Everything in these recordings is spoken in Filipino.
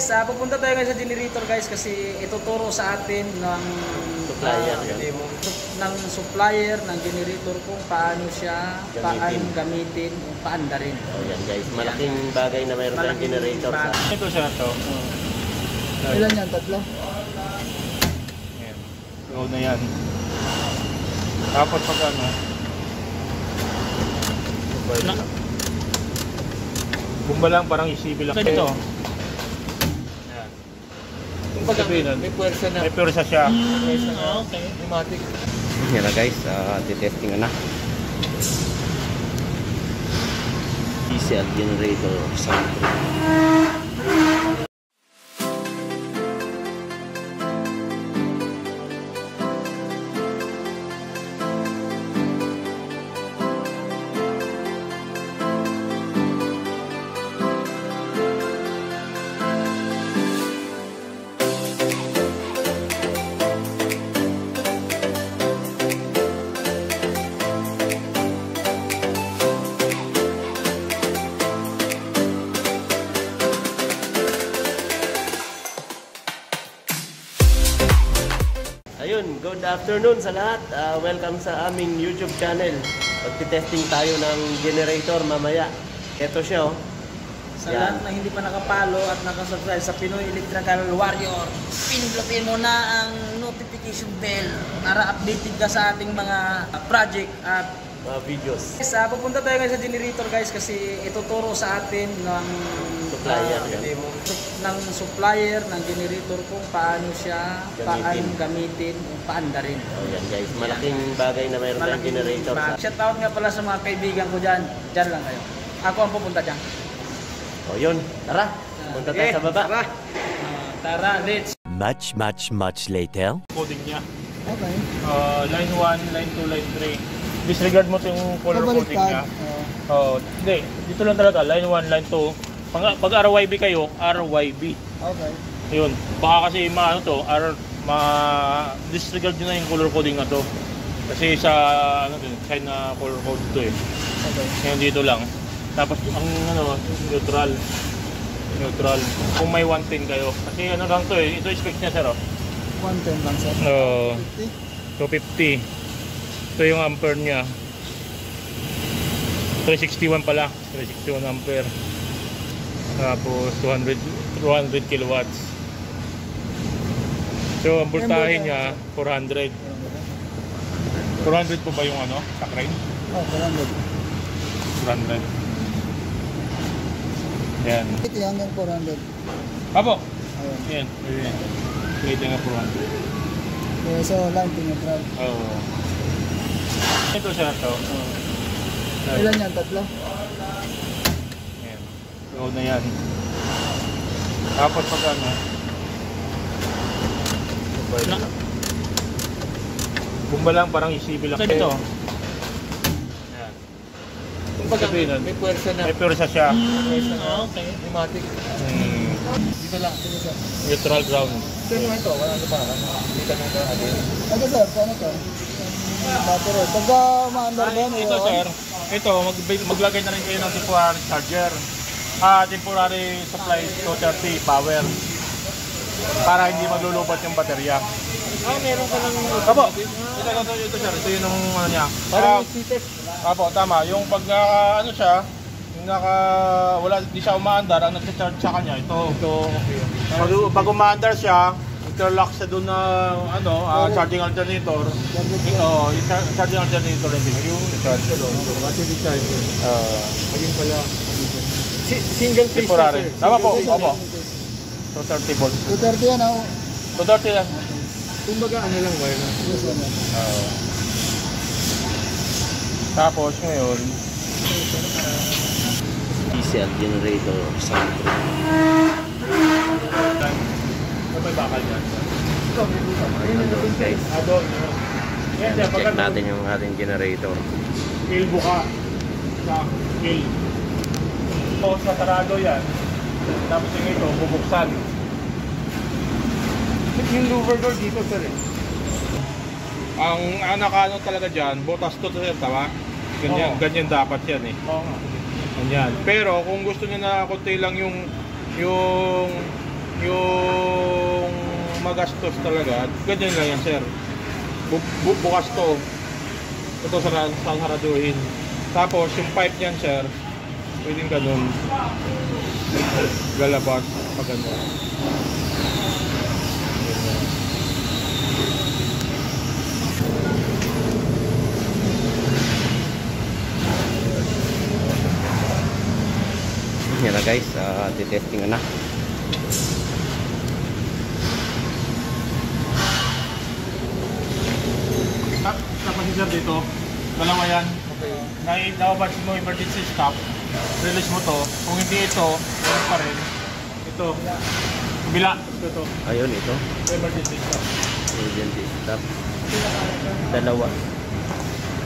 Pupunta tayo ngayon sa generator guys kasi ituturo sa atin ng supplier ng generator kung paano siya gamitin, paanda rin. Oh, yan guys, malaking bagay na mayroon tayong generator sa. Ito siya to. Ilan yan? Tatlo? Yan. So na yan. Tapos pag ano, bumba lang, parang isibi lang. Ito. May puwersa na. May puwersa siya. Okay. Pneumatic. Yan na guys, titesting na. Diesel generator soundproof. Ayun, good afternoon sa lahat. Welcome sa aming YouTube channel. Magti-testing tayo ng generator mamaya. Ito siya oh. Sa lahat na hindi pa nakapalo at nakasubscribe sa Pinoy Electrical Warrior, pindutin mo na ang notification bell para updated ka sa ating mga project at videos. Pupunta tayo ngayon sa generator guys kasi ituturo sa atin ng supplier ng generator kung paano siya gamitin, paanda rin. Oh, yan guys, malaking bagay na mayroon tayong generator sa. Shoutout nga pala sa mga kaibigan ko dyan. Dyan lang kayo. Ako ang pupunta dyan. O yun, tara. Punta tayo sa baba. Tara, let's. Much later. Coding niya. Okay. Line 1, line 2, line 3. Disregard mo yung color coding niya. Hindi, dito lang talaga. Line 1, line 2. Pag RYB kayo, RYB. Okay. Yun. Baka kasi disregard nyo na yung color coding na to. Kasi sa sign na color code to eh. Okay. Ngayon dito lang. Tapos ang neutral. Kung may 110 kayo. Kasi ano lang to eh. Ito specs niya sir oh. 110 lang sir. 250. Ito yung ampere niya. 361 pala. 361 ampere. Tapos 200 kilowatts. So ang voltahe niya 400. 400 po ba yung Sakray? Oh, 400. 400. Yan. Ito hanggang 400. Apo. Ayun. Yan. Ito nga 400. Okay, so line to neutral. Oo. Ito siya to. Ilan yan? Tatlo? Yan. So na yan. Tapos pag bumba lang, parang isibi lang. Ito. Yan. May puwersa na. May puwersa siya. Okay. Pneumatic. Dito lang. Neutral ground. Sino ito? Wala na ba? Dito na ito. Ano sir? Paano ito? Battery. Pagka maandar ba? Ito sir. Ito, maglagay na rin kayo ng temporary charger. Temporary supply 230 power. Para hindi maglulubat yung baterya. Meron ka lang. Apo. Ito sir. Ito yung niya. Parang seated. Apo, tama. Yung pag siya, yung di siya umaandar, ang nagsa-charge sa kanya, ito. Pag umaandar siya, interlock siya doon na charging alternator. Yung charging alternator yung charge siya doon. Kasi di charger. Ayun pala. Single phase. Temporary. Tama po, opo. 230 volts. 230 yan ako. 230 yan. Kumbaga lang wire na. Tapos ngayon, Diesel generator soundproof. may bakal yan. Ayun guys. Check natin yung ating generator. Ilbo ka. Sa il. O sa tarado yan. Tapos yung ito, bubuksan. Yung louver door dito sir eh. Ang ano talaga dyan, butas to sir, tama? Ganyan dapat yan eh. Oo nga. Ganyan. Pero kung gusto niyo na konti lang yung magastos talaga, ganyan lang yan, sir. Bukas to. Ito saraduhin. Tapos, yung pipe niyan, sir, pwedeng ganun. Lalabas, pag ganun. Yan na guys, titesting na. Tapos sir dito, dalawa yan. Okay. Nakabas mo emergency stop, release mo to. Kung hindi ito, meron pa rin. Ito, kabila. Ito. Ayun, ito. Emergency stop. Emergency stop. Dalawa.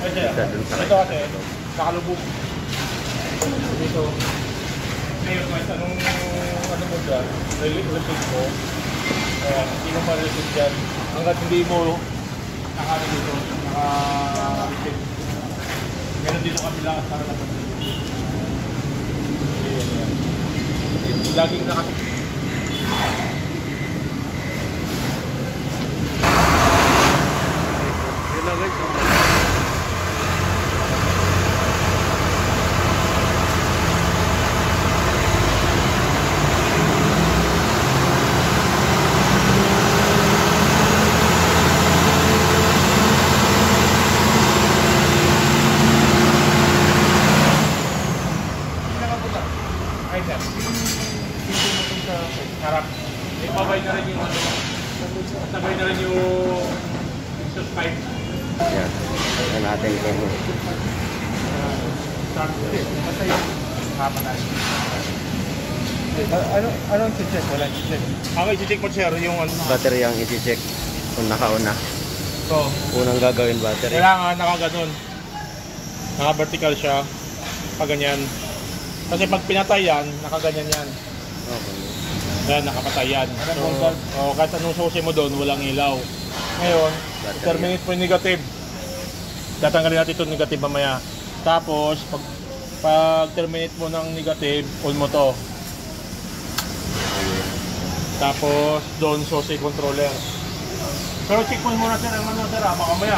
Ay, sir. Isa dun sa Ito kasi, nakalubog. Dito. Ngayon, kahit anong ano mo dyan, repeat mo. Hindi mo pa-repeat dyan. Hanggat hindi mo nakano dito, naka-repeat. Meron dito kabila at para naman dito. Laging nakatikip. Yun lang guys. Harap. Ibabay na rin yung sabay na rin yung exhaust pipe. Yan. Ito natin kung Start. Basta yung hapa na. Anong check? Wala check. Ang i-check mo sir yung ano. battery ang i-check kung nakauna. So, Unang gagawin battery. kailangan nakaganon. Naka-vertical siya. Pag ganyan. Kasi pag pinatay yan, nakaganyan yan. Okay. Yan, nakapatay yan. So, kahit anong susi mo doon, walang ilaw. Ngayon, terminate po yung negative. Tatanggalin natin itong negative mamaya. Tapos, pag terminate mo ng negative, on mo to. Tapos, doon susi controller. Pero check mo muna sir, ang ano sir, baka mamaya.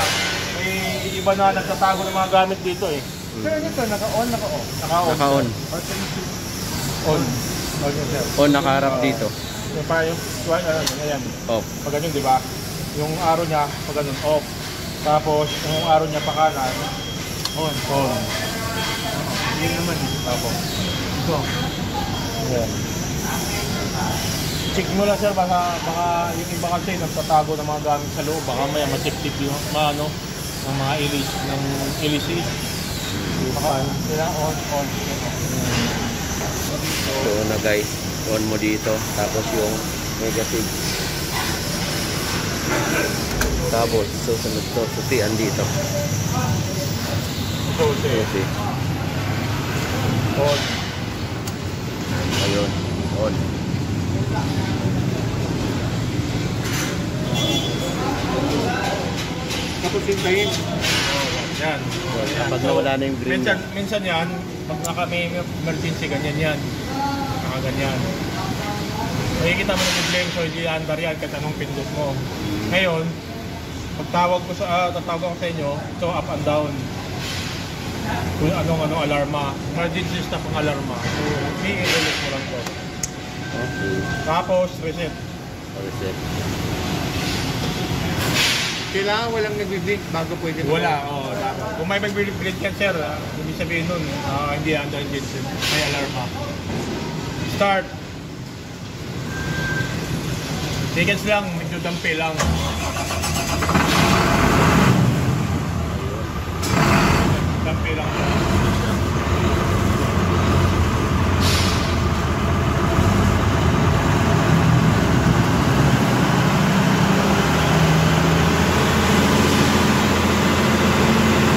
May iba na nagtatago ng mga gamit dito eh. Pero dito, naka-on, naka-on. Naka-on. On. On yun sir. On nakaharap dito. Yung pa yung ayan. Off. Pag ganyan, di ba? Yung arrow niya, pag ganun, off. Tapos, yung arrow niya pa kanan, on. On. Yun naman. Tapos. Ito. Ayan. Check mo lang sir, baka yung iba kasi nagtatago ng mga gamit sa loob. Baka maya ma-tip-tip yung ng mga ilis, ng LC. Baka sila on. So na guys, on mo dito. Tapos yung negative. Tapos susunod to, sutian dito. Susi. On. Ayun, on. Tapos hintayin. Yan. Kapag nawala na yung green niya. Minsan yan, pag may emergency, ganyan yan. Nakaganyan. Makikita mo na yung so hindi andar yan kahit anong pindot mo. Ngayon, tatawag ko sa inyo, ito up and down. Kung anong alarma. Emergency stop ang alarma. So, i-release mo lang to. Okay. Tapos, reset. Reset. Kailangan walang nag-blink bago pwede mo. Wala, oo. Kung may mag-blink yan, sir, hindi sabihin nun, hindi under emergency. May alarma. Start. Seconds lang, medyo dampi lang. Dampi lang.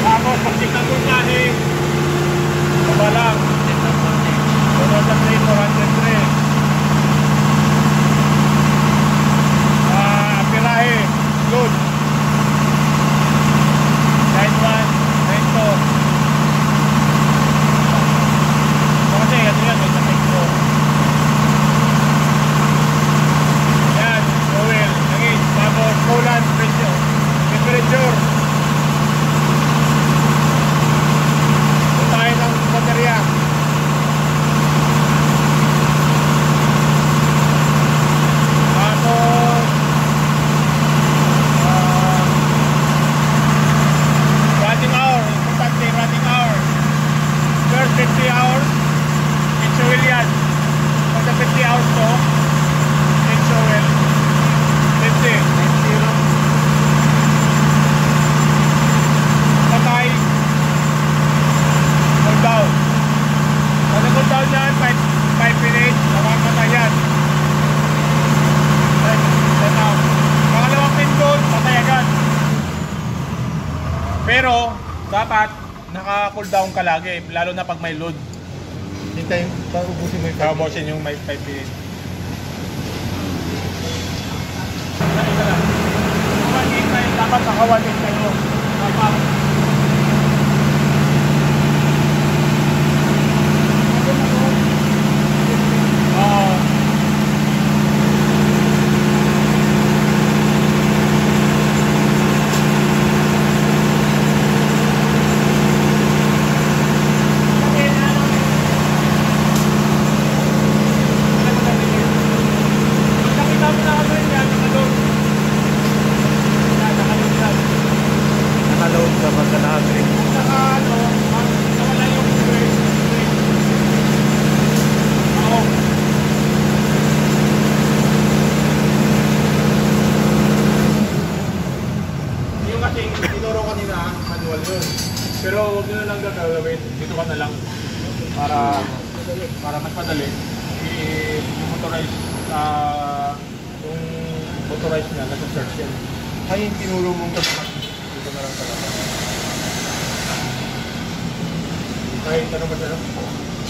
Tapos, pag-check ng punyahe, baba lang. Sunod ang 403. Pirahe, load. Line 1, line 2. Pero dapat naka-cool down ka lagi, lalo na pag may load. Hintayin, paubusin mo yung 5 minutes. Ubusin yung may 5 minutes. Dapat naka-1 kayo. Dapat. Nakaload ka pagka naka-green. Nawala yung brake. Oo. Yung kasi tinuro kanina, manual yun. Pero huwag nyo na lang gagawin. Dito ka na lang. Para mas madali. Yung motorized, yung motorized na, nasa search yan. Ay, yung tinuro mong dito na lang talaga. Kahit ano ba siya?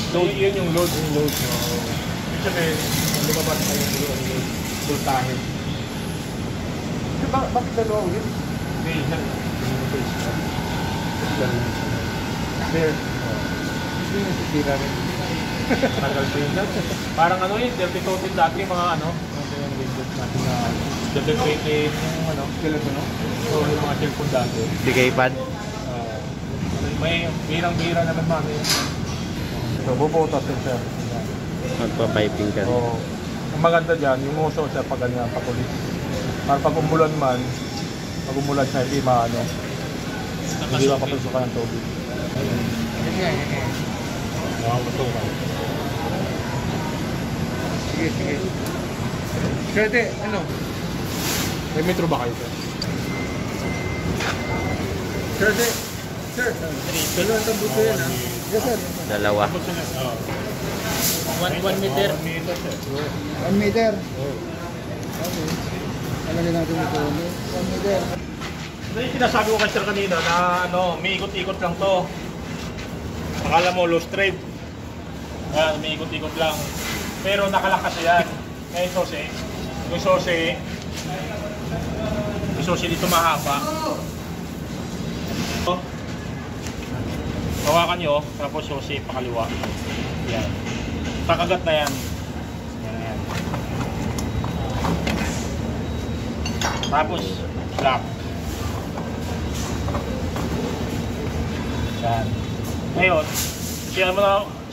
Load. Yun yung load. Yung load. Ibig sabihin, lumabas na yung load. Voltahe. Bakit dalawa ulit? Hindi, yan. Clear. Hindi yung nasisira rin. Tagal pa yun lang. Parang ano yun, 30-totin dati yung mga ano. Yung Windows natin na double-rated yung ano. Telepono? So, yung mga cellphone dati. Bigay pad. May birang-bira naman mami. So, bubutas yun, sir. Magpa-piping ka. So, ang maganda dyan, yung uso siya pag ganyan, patulis. Para pag umulan man, pag umulan siya, hindi maano. Hindi mapapasukan ng tubig. Nakapasukan. Sige. Pwede, ano? May metro ba kayo, sir? Pwede. Sir, dalawang tambuto yan, ha? Yes, sir. Dalawa. 1 meter. 1 meter. Okay. Alagyan natin ito. 1 meter. Ito yung sinasabi ko kay sir kanina na ano, may ikot-ikot lang to. Akala mo low straight. Yan, may ikot-ikot lang. Pero nakalakas yan. Kaya yung susi dito mahaba. Hawakan nyo, tapos susi pakaliwa. Yan. Kakagat na yan. Yan. Tapos, lock. Yan. Ngayon,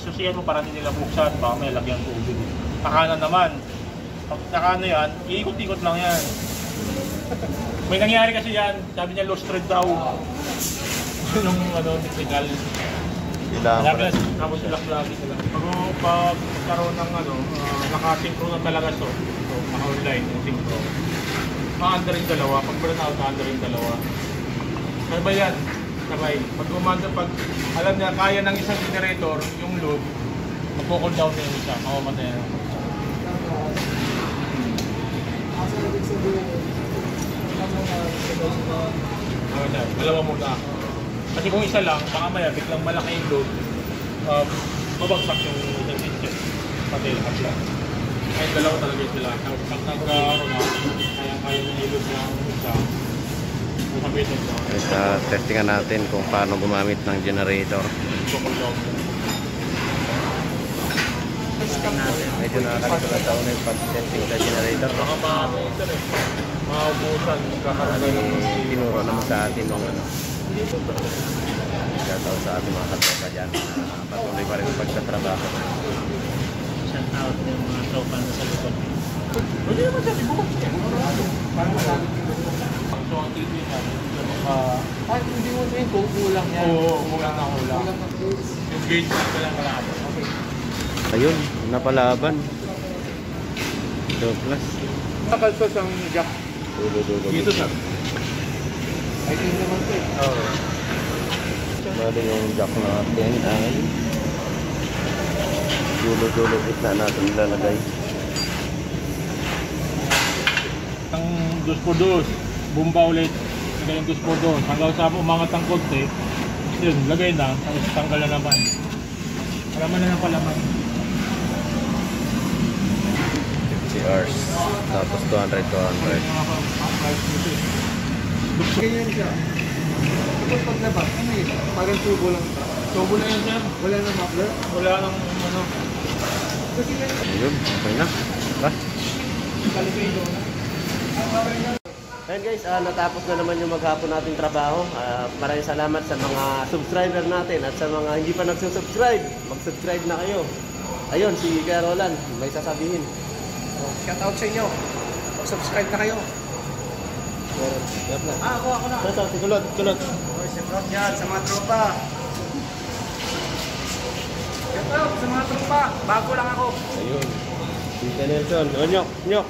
susiyan mo para hindi nila buksan, baka may lagyan tubig. Pakanan naman. Pag nakano yan, iikot-ikot lang yan. May nangyari kasi yan, sabi niya lost thread daw. Yung technical. Kailangan Tapos ilak-lagi sila. Pag magkaroon ng naka-synchro na talaga ito, naka-online yung synchro. Maka-under yung dalawa, pag burnout, maka-under yung dalawa. Ano ba yan? Sabay. Pag alam niya, kaya ng isang generator, yung load, magpo-cool down na yung isa, makamatay na. Dalawa muna. Kasi kung isa lang, baka maya, biglang malaki yung load, mabagsak yung engine. Pati lahat lang. Kahit dalawa talaga sila. Pag nagkaroon na, kaya yung load na isa, masabitin na. Testingan natin kung paano gumamit ng generator. Medyo nakakalimutan na yung pag-testing sa generator. Baka maano ito eh. Maubusan. Tinuro naman sa atin ng shoutout sa ating mga katropa dyan. Patuloy pa rin pagtatrabaho. Shout out yung mga tropa na sa likod. Pwede naman sabi mo. Parang masabi ko. So ang TV niya, hindi mo sabihin kung kulang yan. Oo, kulang na kulang. Yung gauge na lang kalahati. Okay. Ayun, napalaban. Douglas. Nakalpas ang jack. Dulo-dulo. Dito sir. I think naman ito eh. Oo. Bali yung jack natin ay dulo-dulo gitna natin ilalagay. Ang dos por dos, bumba ulit. tanggalin yung gusto doon. Hanggang sa umangat ang konti, yun, lagay na, tapos tanggal na naman. Palaman na ng palaman. 50 hours. Tapos 200. Ganyan siya. Tapos paglabas, ano yun? Parang tubo lang. Tubo na yun, sir. Wala nang muffler. Wala nang ano. Ayun, okay na. Ba? Ayun guys, natapos na naman yung maghapon nating trabaho. Maraming salamat sa mga subscriber natin at sa mga hindi pa nagsusubscribe. Mag-subscribe na kayo. Ayun, si Kuya Roland, may sasabihin. Shout out sa inyo. Subscribe na kayo. Ako na. Si Kulot. Shout out yan sa mga tropa. Shout out sa mga tropa. Bago lang ako. Ayun. Si Nelson. O, Nyok.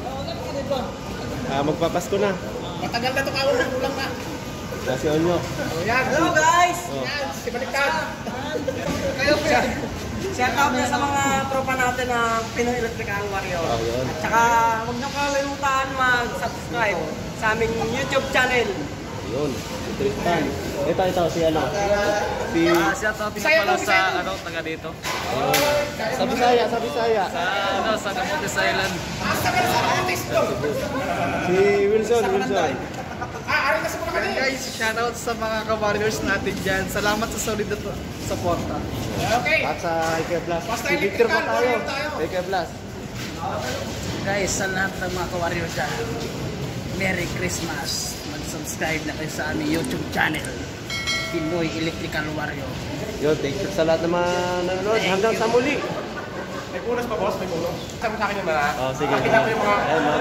Magpapasko na. Matagal na ito kawan ng ulang na. Si Onyok. Yan. Hello guys! Yan. Si Baliktad. Kayo po yan. Shout out na sa mga tropa natin na Pinoy Electrical Warrior. Ayun. At saka huwag niyo kalimutan mag-subscribe sa aming YouTube channel. Ayun. Si Tristan. Ito, si ano. Si... Shout out nga pala sa taga dito. Sa Bisaya. Sa Camotes Island. Si Wilson. Guys, shout out sa mga ka-warriors natin dyan. Salamat sa solid na suporta. Okay. At sa IK Plus. Si Victor pa tayo. IK Plus. Guys, sa lahat ng mga ka-warrior dyan, Merry Christmas! Mag-subscribe na kayo sa aming YouTube channel, Pinoy Electrical Warrior. Yun, thank you sa lahat ng mga nanonood. Hanggang sa muli. May punas pa, boss? May punas? Sama sa akin yung mga. Oh, sige. Pakita ko yung mga... Ayun, mga